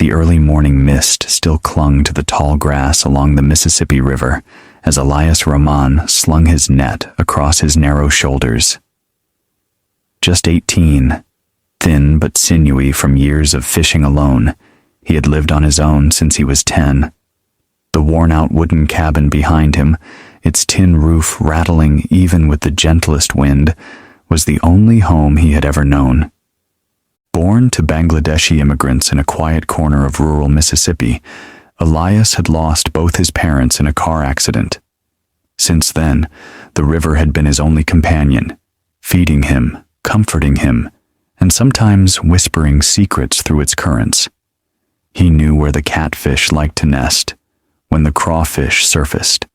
The early morning mist still clung to the tall grass along the Mississippi River as Elias Rahman slung his net across his narrow shoulders. Just 18, thin but sinewy from years of fishing alone, he had lived on his own since he was 10. The worn-out wooden cabin behind him, its tin roof rattling even with the gentlest wind, was the only home he had ever known. Born to Bangladeshi immigrants in a quiet corner of rural Mississippi, Elias had lost both his parents in a car accident. Since then, the river had been his only companion, feeding him, comforting him, and sometimes whispering secrets through its currents. He knew where the catfish liked to nest, when the crawfish surfaced,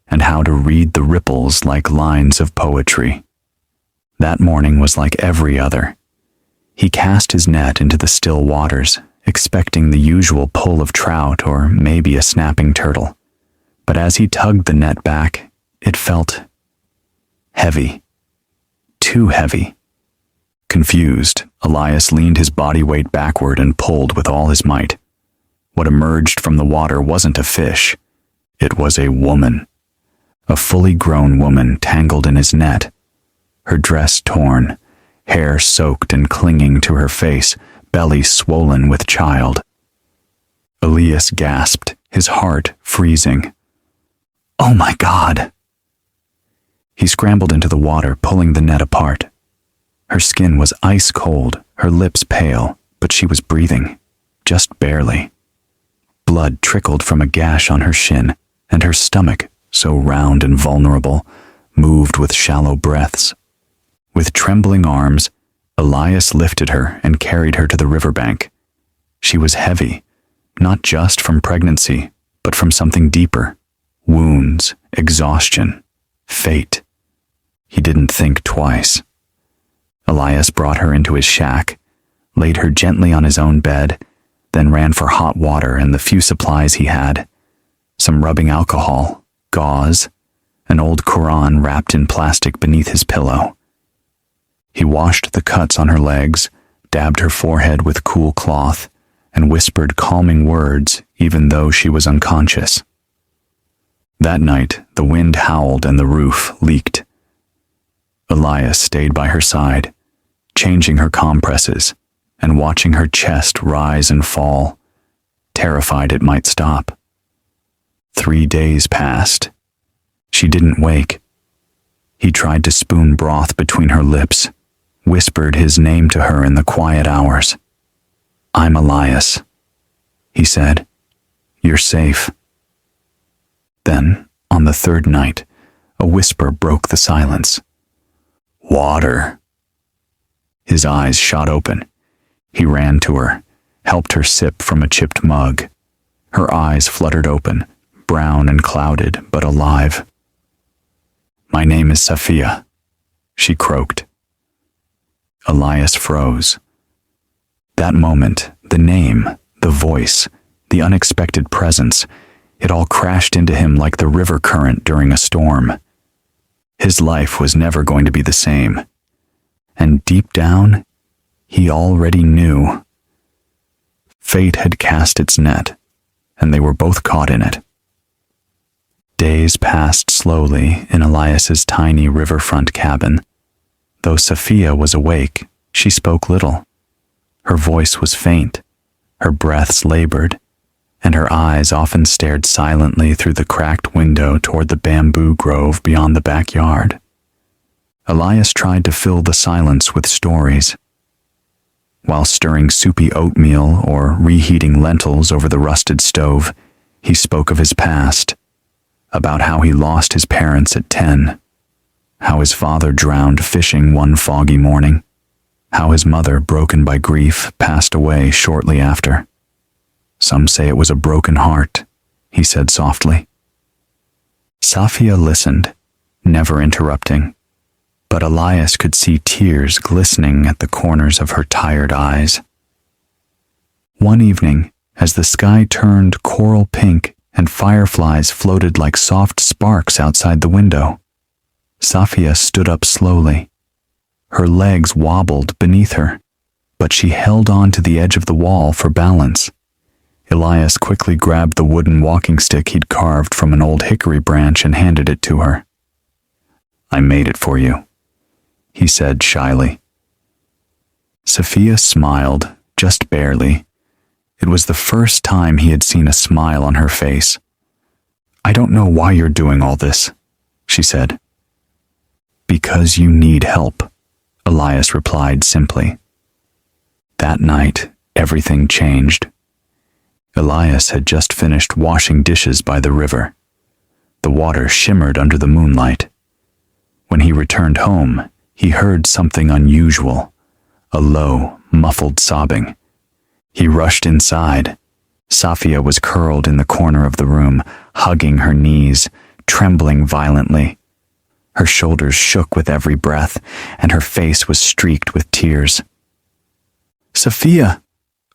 and how to read the ripples like lines of poetry. That morning was like every other. He cast his net into the still waters, expecting the usual pull of trout or maybe a snapping turtle. But as he tugged the net back, it felt heavy. Too heavy. Confused, Elias leaned his body weight backward and pulled with all his might. What emerged from the water wasn't a fish. It was a woman. A fully grown woman tangled in his net. Her dress torn, hair soaked and clinging to her face, belly swollen with child. Elias gasped, his heart freezing. "Oh my God!" He scrambled into the water, pulling the net apart. Her skin was ice cold, her lips pale, but she was breathing, just barely. Blood trickled from a gash on her shin, and her stomach, so round and vulnerable, moved with shallow breaths. With trembling arms, Elias lifted her and carried her to the riverbank. She was heavy, not just from pregnancy, but from something deeper. Wounds, exhaustion, fate. He didn't think twice. Elias brought her into his shack, laid her gently on his own bed, then ran for hot water and the few supplies he had. Some rubbing alcohol, gauze, an old Quran wrapped in plastic beneath his pillow. He washed the cuts on her legs, dabbed her forehead with cool cloth, and whispered calming words even though she was unconscious. That night, the wind howled and the roof leaked. Elias stayed by her side, changing her compresses and watching her chest rise and fall, terrified it might stop. 3 days passed. She didn't wake. He tried to spoon broth between her lips, whispered his name to her in the quiet hours. "I'm Elias," he said. "You're safe." Then, on the third night, a whisper broke the silence. "Water." His eyes shot open. He ran to her, helped her sip from a chipped mug. Her eyes fluttered open, brown and clouded, but alive. "My name is Safia," she croaked. Elias froze. That moment, the name, the voice, the unexpected presence, it all crashed into him like the river current during a storm. His life was never going to be the same. And deep down, he already knew. Fate had cast its net, and they were both caught in it. Days passed slowly in Elias's tiny riverfront cabin. Though Safia was awake, she spoke little. Her voice was faint, her breaths labored, and her eyes often stared silently through the cracked window toward the bamboo grove beyond the backyard. Elias tried to fill the silence with stories. While stirring soupy oatmeal or reheating lentils over the rusted stove, he spoke of his past, about how he lost his parents at 10, how his father drowned fishing one foggy morning, how his mother, broken by grief, passed away shortly after. "Some say it was a broken heart," he said softly. Safia listened, never interrupting, but Elias could see tears glistening at the corners of her tired eyes. One evening, as the sky turned coral pink and fireflies floated like soft sparks outside the window, Safia stood up slowly. Her legs wobbled beneath her, but she held on to the edge of the wall for balance. Elias quickly grabbed the wooden walking stick he'd carved from an old hickory branch and handed it to her. "I made it for you," he said shyly. Sophia smiled, just barely. It was the first time he had seen a smile on her face. "I don't know why you're doing all this," she said. "Because you need help," Elias replied simply. That night, everything changed. Elias had just finished washing dishes by the river. The water shimmered under the moonlight. When he returned home, he heard something unusual, a low, muffled sobbing. He rushed inside. Safia was curled in the corner of the room, hugging her knees, trembling violently. Her shoulders shook with every breath, and her face was streaked with tears. "Sophia!"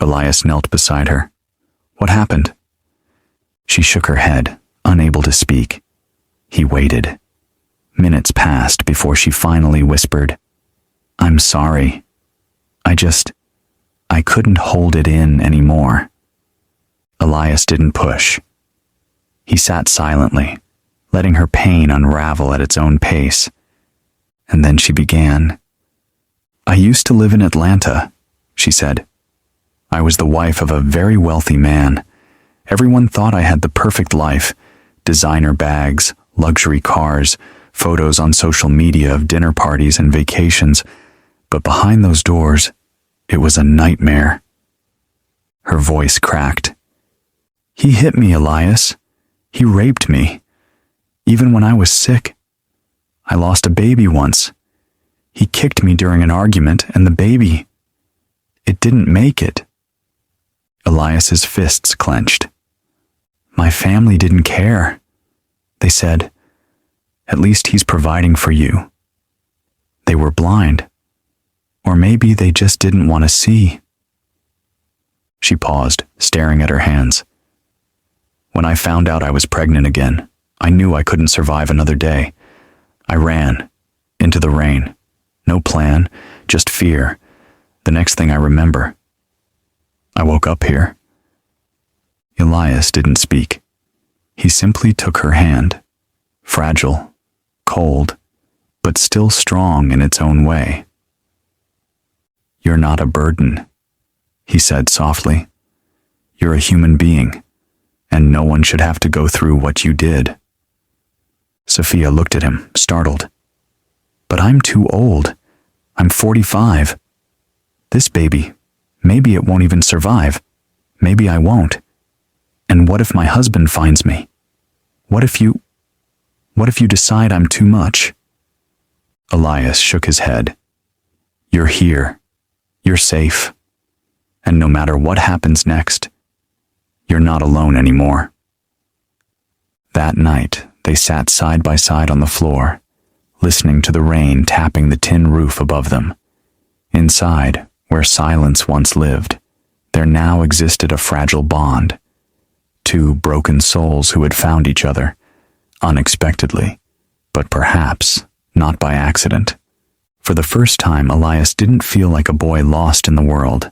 Elias knelt beside her. "What happened?" She shook her head, unable to speak. He waited. Minutes passed before she finally whispered, "I'm sorry. I couldn't hold it in anymore." Elias didn't push. He sat silently, letting her pain unravel at its own pace. And then she began. "I used to live in Atlanta," she said. "I was the wife of a very wealthy man. Everyone thought I had the perfect life, designer bags, luxury cars, photos on social media of dinner parties and vacations. But behind those doors, it was a nightmare." Her voice cracked. "He hit me, Elias. He raped me. Even when I was sick. I lost a baby once. He kicked me during an argument, and the baby, it didn't make it." Elias's fists clenched. "My family didn't care. They said, 'At least he's providing for you.' They were blind. Or maybe they just didn't want to see." She paused, staring at her hands. "When I found out I was pregnant again, I knew I couldn't survive another day. I ran, into the rain. No plan, just fear. The next thing I remember, I woke up here." Elias didn't speak. He simply took her hand, fragile, cold, but still strong in its own way. "You're not a burden," he said softly. "You're a human being, and no one should have to go through what you did." Sophia looked at him, startled. "But I'm too old. I'm 45. This baby, maybe it won't even survive. Maybe I won't. And what if my husband finds me? What if you decide I'm too much?" Elias shook his head. "You're here. You're safe. And no matter what happens next, you're not alone anymore." That night, they sat side by side on the floor, listening to the rain tapping the tin roof above them. Inside, where silence once lived, there now existed a fragile bond. Two broken souls who had found each other, unexpectedly, but perhaps not by accident. For the first time, Elias didn't feel like a boy lost in the world,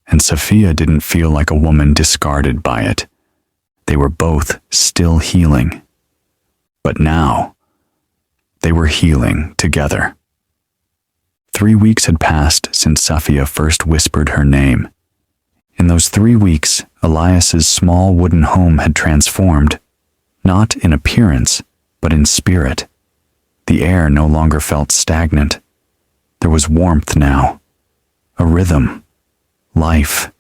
and Sophia didn't feel like a woman discarded by it. They were both still healing. But now, they were healing together. 3 weeks had passed since Sophia first whispered her name. In those 3 weeks, Elias's small wooden home had transformed, not in appearance, but in spirit. The air no longer felt stagnant. There was warmth now, a rhythm, life.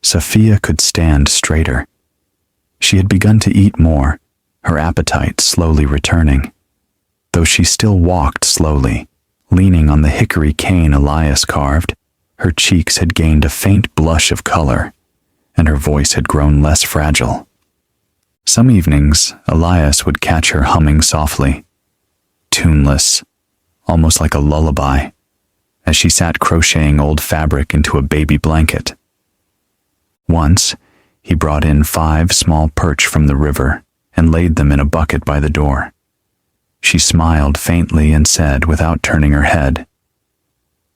Sophia could stand straighter. She had begun to eat more, her appetite slowly returning. Though she still walked slowly, leaning on the hickory cane Elias carved, her cheeks had gained a faint blush of color, and her voice had grown less fragile. Some evenings, Elias would catch her humming softly, tuneless, almost like a lullaby, as she sat crocheting old fabric into a baby blanket. Once, he brought in 5 small perch from the river and laid them in a bucket by the door. She smiled faintly and said, without turning her head,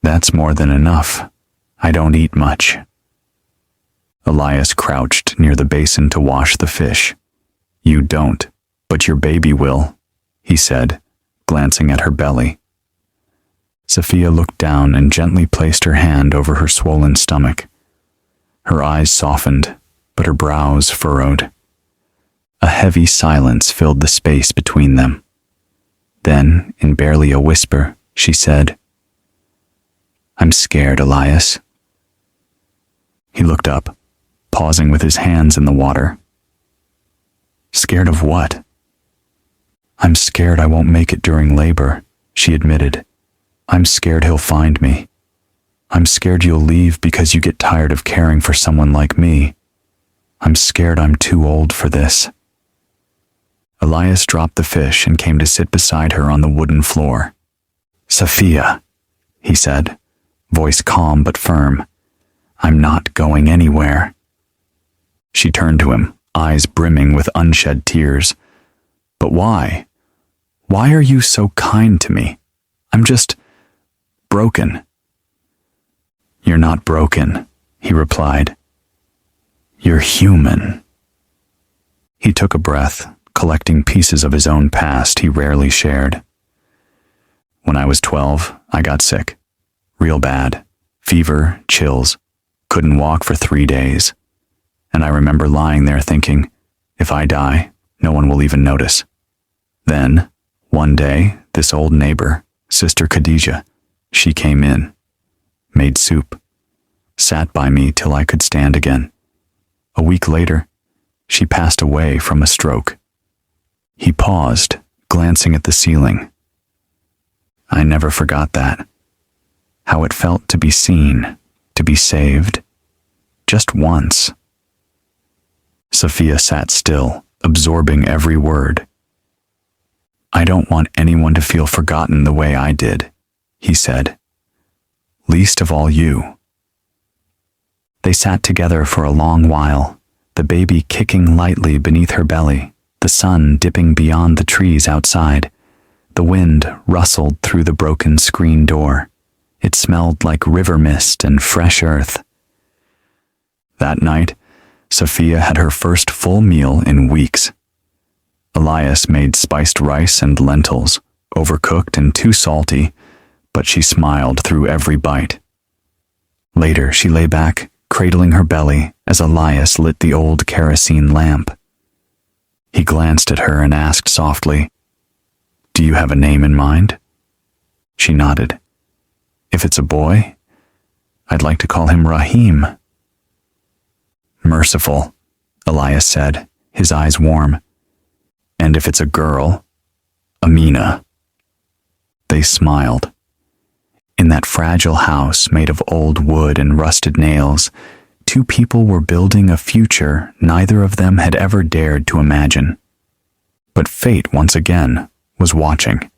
"That's more than enough. I don't eat much." Elias crouched near the basin to wash the fish. "You don't, but your baby will," he said, glancing at her belly. Sophia looked down and gently placed her hand over her swollen stomach. Her eyes softened, but her brows furrowed. A heavy silence filled the space between them. Then, in barely a whisper, she said, "I'm scared, Elias." He looked up, pausing with his hands in the water. "Scared of what?" "I'm scared I won't make it during labor," she admitted. "I'm scared he'll find me. I'm scared you'll leave because you get tired of caring for someone like me. I'm scared I'm too old for this." Elias dropped the fish and came to sit beside her on the wooden floor. "Sophia," he said, voice calm but firm, "I'm not going anywhere." She turned to him, eyes brimming with unshed tears. "But why? Why are you so kind to me? I'm just broken." "You're not broken," he replied. "You're human." He took a breath, collecting pieces of his own past he rarely shared. "When I was 12, I got sick. Real bad. Fever, chills. Couldn't walk for 3 days. And I remember lying there thinking, if I die, no one will even notice. Then, one day, this old neighbor, Sister Khadija, she came in, made soup, sat by me till I could stand again. A week later, she passed away from a stroke." He paused, glancing at the ceiling. I never forgot that. How it felt to be seen, to be saved. Just once. Sophia sat still, absorbing every word. "I don't want anyone to feel forgotten the way I did," he said. "Least of all you." They sat together for a long while, the baby kicking lightly beneath her belly, the sun dipping beyond the trees outside. The wind rustled through the broken screen door. It smelled like river mist and fresh earth. That night, Sophia had her first full meal in weeks. Elias made spiced rice and lentils, overcooked and too salty, but she smiled through every bite. Later, she lay back, cradling her belly as Elias lit the old kerosene lamp. He glanced at her and asked softly, "Do you have a name in mind?" She nodded. "If it's a boy, I'd like to call him Rahim." "Merciful," Elias said, his eyes warm. "And if it's a girl, Amina." They smiled. In that fragile house made of old wood and rusted nails, two people were building a future neither of them had ever dared to imagine. But fate, once again, was watching.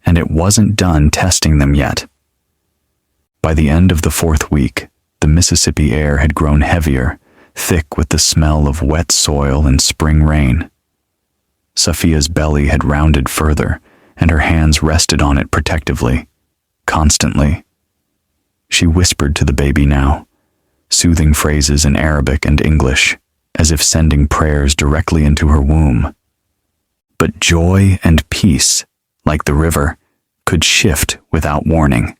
And it wasn't done testing them yet. By the end of the 4th week, the Mississippi air had grown heavier, thick with the smell of wet soil and spring rain. Sophia's belly had rounded further, and her hands rested on it protectively, constantly. She whispered to the baby now, soothing phrases in Arabic and English, as if sending prayers directly into her womb. But joy and peace, like the river, could shift without warning.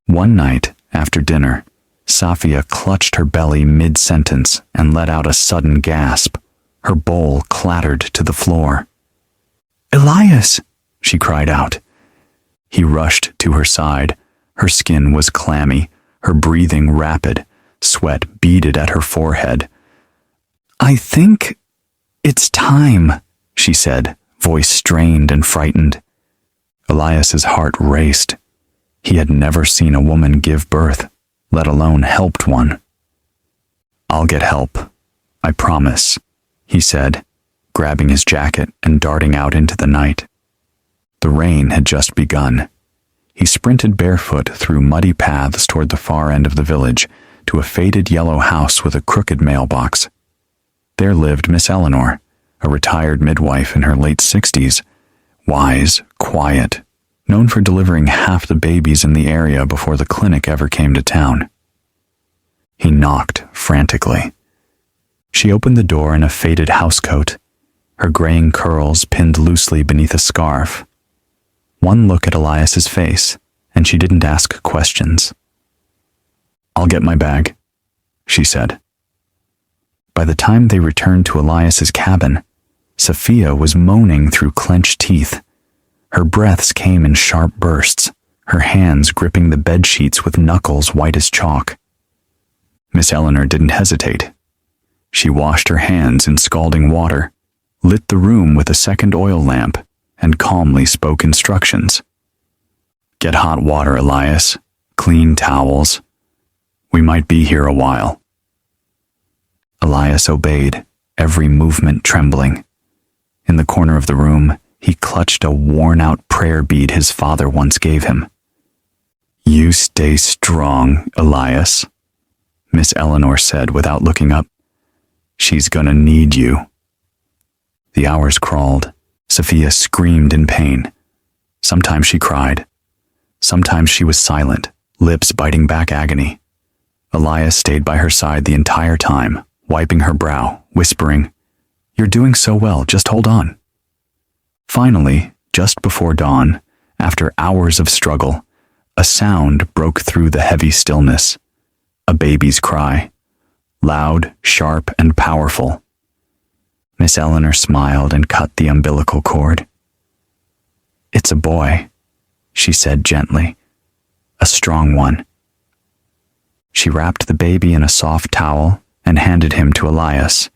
One night, after dinner, Sophia clutched her belly mid-sentence and let out a sudden gasp. Her bowl clattered to the floor. "Elias!" she cried out. He rushed to her side. Her skin was clammy, her breathing rapid, sweat beaded at her forehead. "I think it's time," she said, voice strained and frightened. Elias's heart raced. He had never seen a woman give birth, let alone helped one. "I'll get help, I promise," he said, grabbing his jacket and darting out into the night. The rain had just begun. He sprinted barefoot through muddy paths toward the far end of the village, to a faded yellow house with a crooked mailbox. There lived Miss Eleanor, a retired midwife in her late 60s, wise, quiet, known for delivering half the babies in the area before the clinic ever came to town. He knocked frantically. She opened the door in a faded housecoat, her graying curls pinned loosely beneath a scarf. One look at Elias's face, and she didn't ask questions. "I'll get my bag," she said. By the time they returned to Elias's cabin, Sophia was moaning through clenched teeth. Her breaths came in sharp bursts, her hands gripping the bed sheets with knuckles white as chalk. Miss Eleanor didn't hesitate. She washed her hands in scalding water, lit the room with a second oil lamp, and calmly spoke instructions. "Get hot water, Elias. Clean towels. We might be here a while." Elias obeyed, every movement trembling. In the corner of the room, he clutched a worn-out prayer bead his father once gave him. "You stay strong, Elias," Miss Eleanor said without looking up. "She's gonna need you." The hours crawled. Sophia screamed in pain. Sometimes she cried. Sometimes she was silent, lips biting back agony. Elias stayed by her side the entire time, wiping her brow, whispering, "You're doing so well, just hold on." Finally, just before dawn, after hours of struggle, a sound broke through the heavy stillness. A baby's cry. Loud, sharp, and powerful. Miss Eleanor smiled and cut the umbilical cord. "It's a boy," she said gently. "A strong one." She wrapped the baby in a soft towel and handed him to Elias,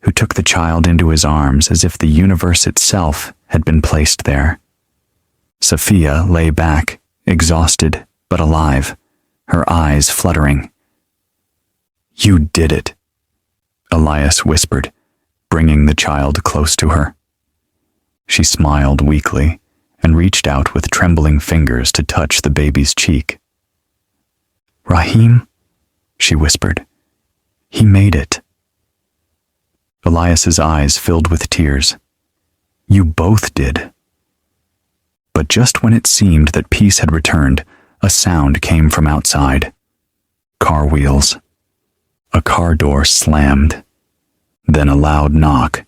who took the child into his arms as if the universe itself had been placed there. Sophia lay back, exhausted but alive, her eyes fluttering. "You did it," Elias whispered, bringing the child close to her. She smiled weakly and reached out with trembling fingers to touch the baby's cheek. "Rahim," she whispered. "He made it." Elias's eyes filled with tears. "You both did." But just when it seemed that peace had returned, a sound came from outside. Car wheels. A car door slammed. Then a loud knock.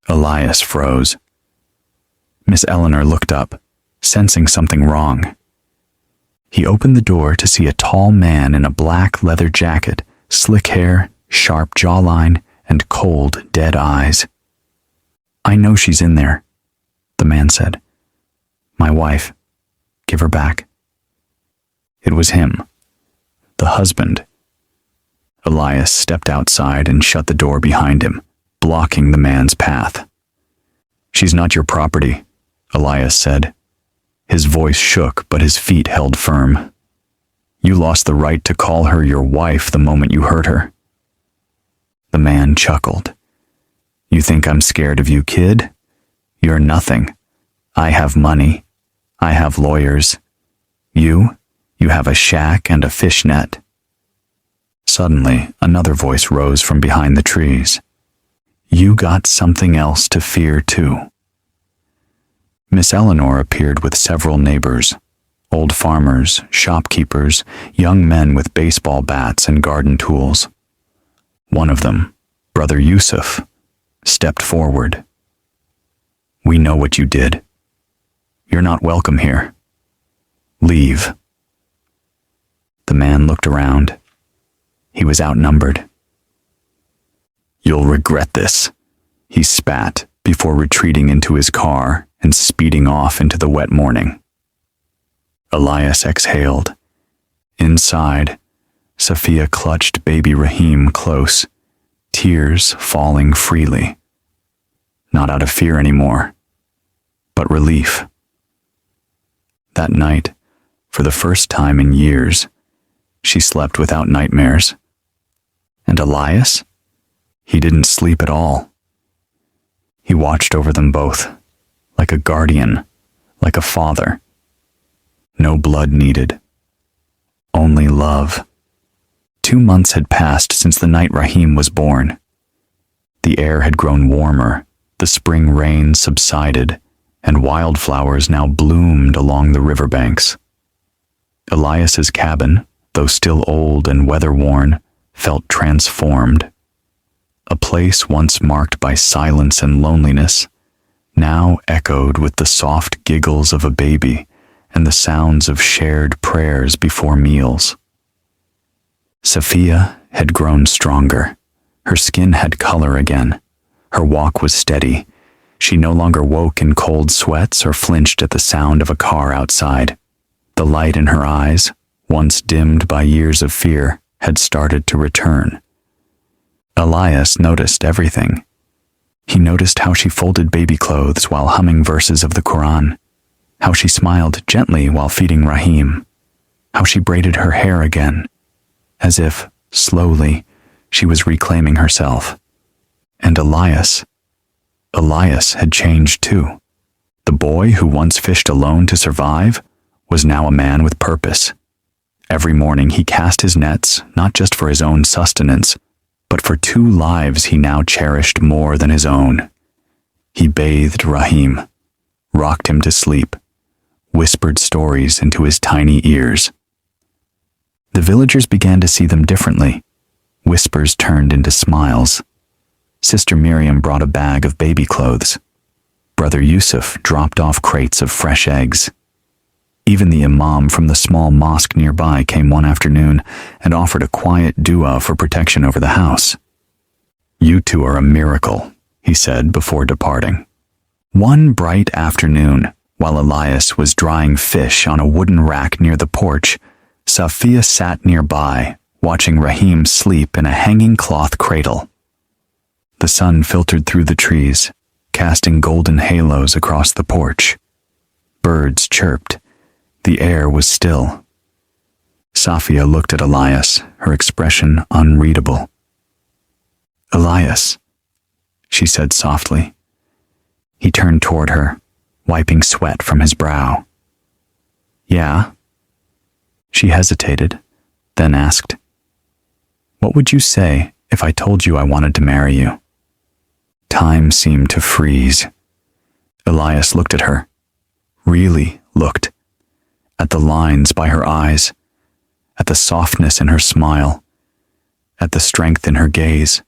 Elias froze. Miss Eleanor looked up, sensing something wrong. He opened the door to see a tall man in a black leather jacket, slick hair, sharp jawline, and cold, dead eyes. "I know she's in there," the man said. "My wife. Give her back." It was him, the husband. Elias stepped outside and shut the door behind him, blocking the man's path. "She's not your property," Elias said. His voice shook, but his feet held firm. "You lost the right to call her your wife the moment you hurt her." The man chuckled. "You think I'm scared of you, kid? You're nothing. I have money. I have lawyers. You have a shack and a fishnet." Suddenly, another voice rose from behind the trees. "You got something else to fear, too." Miss Eleanor appeared with several neighbors, old farmers, shopkeepers, young men with baseball bats and garden tools. One of them, Brother Yusuf, stepped forward. "We know what you did. You're not welcome here. Leave." The man looked around. He was outnumbered. "You'll regret this," he spat before retreating into his car and speeding off into the wet morning. Elias exhaled. Inside, Sophia clutched baby Rahim close, tears falling freely. Not out of fear anymore, but relief. That night, for the first time in years, she slept without nightmares. And Elias? He didn't sleep at all. He watched over them both, like a guardian, like a father. No blood needed. Only love. 2 months had passed since the night Rahim was born. The air had grown warmer, the spring rain subsided, and wildflowers now bloomed along the riverbanks. Elias's cabin, though still old and weather-worn, felt transformed. A place once marked by silence and loneliness now echoed with the soft giggles of a baby and the sounds of shared prayers before meals. Safia had grown stronger. Her skin had color again. Her walk was steady. She no longer woke in cold sweats or flinched at the sound of a car outside. The light in her eyes, once dimmed by years of fear, had started to return. Elias noticed everything. He noticed how she folded baby clothes while humming verses of the Quran, how she smiled gently while feeding Rahim, how she braided her hair again, as if, slowly, she was reclaiming herself. And Elias had changed too. The boy who once fished alone to survive was now a man with purpose. Every morning he cast his nets, not just for his own sustenance, but for 2 lives he now cherished more than his own. He bathed Rahim, rocked him to sleep, whispered stories into his tiny ears. The villagers began to see them differently. Whispers turned into smiles. Sister Miriam brought a bag of baby clothes. Brother Yusuf dropped off crates of fresh eggs. Even the imam from the small mosque nearby came one afternoon and offered a quiet dua for protection over the house. "You two are a miracle," he said before departing. One bright afternoon, while Elias was drying fish on a wooden rack near the porch, Safia sat nearby, watching Rahim sleep in a hanging cloth cradle. The sun filtered through the trees, casting golden halos across the porch. Birds chirped. The air was still. Safia looked at Elias, her expression unreadable. "Elias," she said softly. He turned toward her, wiping sweat from his brow. "Yeah?" She hesitated, then asked, "What would you say if I told you I wanted to marry you?" Time seemed to freeze. Elias looked at her, really looked, at the lines by her eyes, at the softness in her smile, at the strength in her gaze.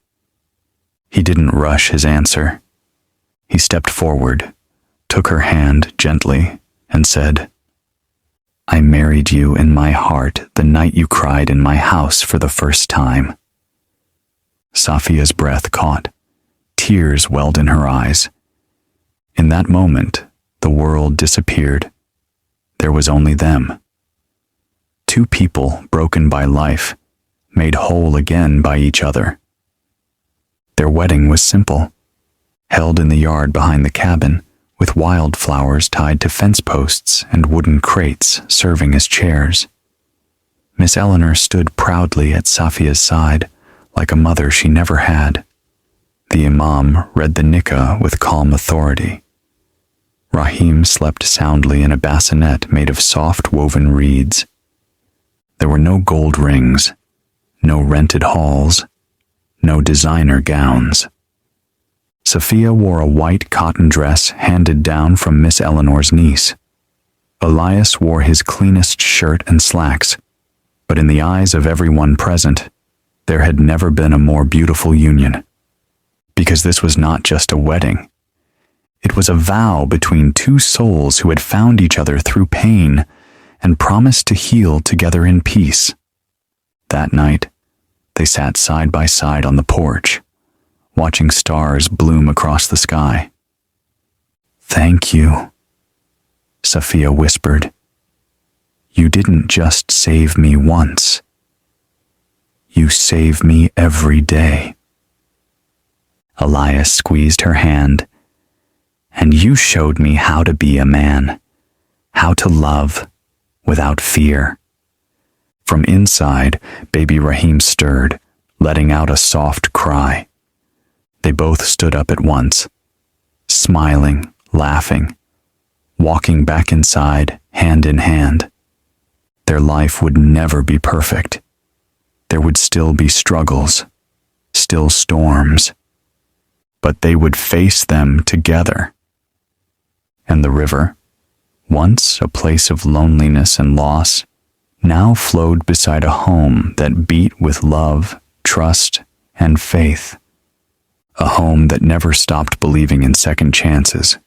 He didn't rush his answer. He stepped forward, took her hand gently, and said, "I married you in my heart the night you cried in my house for the first time." Safia's breath caught. Tears welled in her eyes. In that moment, the world disappeared. There was only them. 2 people broken by life, made whole again by each other. Their wedding was simple, held in the yard behind the cabin, with wildflowers tied to fence posts and wooden crates serving as chairs. Miss Eleanor stood proudly at Safia's side, like a mother she never had. The imam read the nikah with calm authority. Rahim slept soundly in a bassinet made of soft woven reeds. There were no gold rings, no rented halls, no designer gowns. Safia wore a white cotton dress handed down from Miss Eleanor's niece. Elias wore his cleanest shirt and slacks, but in the eyes of everyone present, there had never been a more beautiful union. Because this was not just a wedding. It was a vow between 2 souls who had found each other through pain and promised to heal together in peace. That night, they sat side by side on the porch, watching stars bloom across the sky. "Thank you," Safia whispered. "You didn't just save me once. You save me every day." Elias squeezed her hand. "And you showed me how to be a man, how to love without fear." From inside, baby Rahim stirred, letting out a soft cry. They both stood up at once, smiling, laughing, walking back inside, hand in hand. Their life would never be perfect. There would still be struggles, still storms, but they would face them together. And the river, once a place of loneliness and loss, now flowed beside a home that beat with love, trust and faith. A home that never stopped believing in second chances.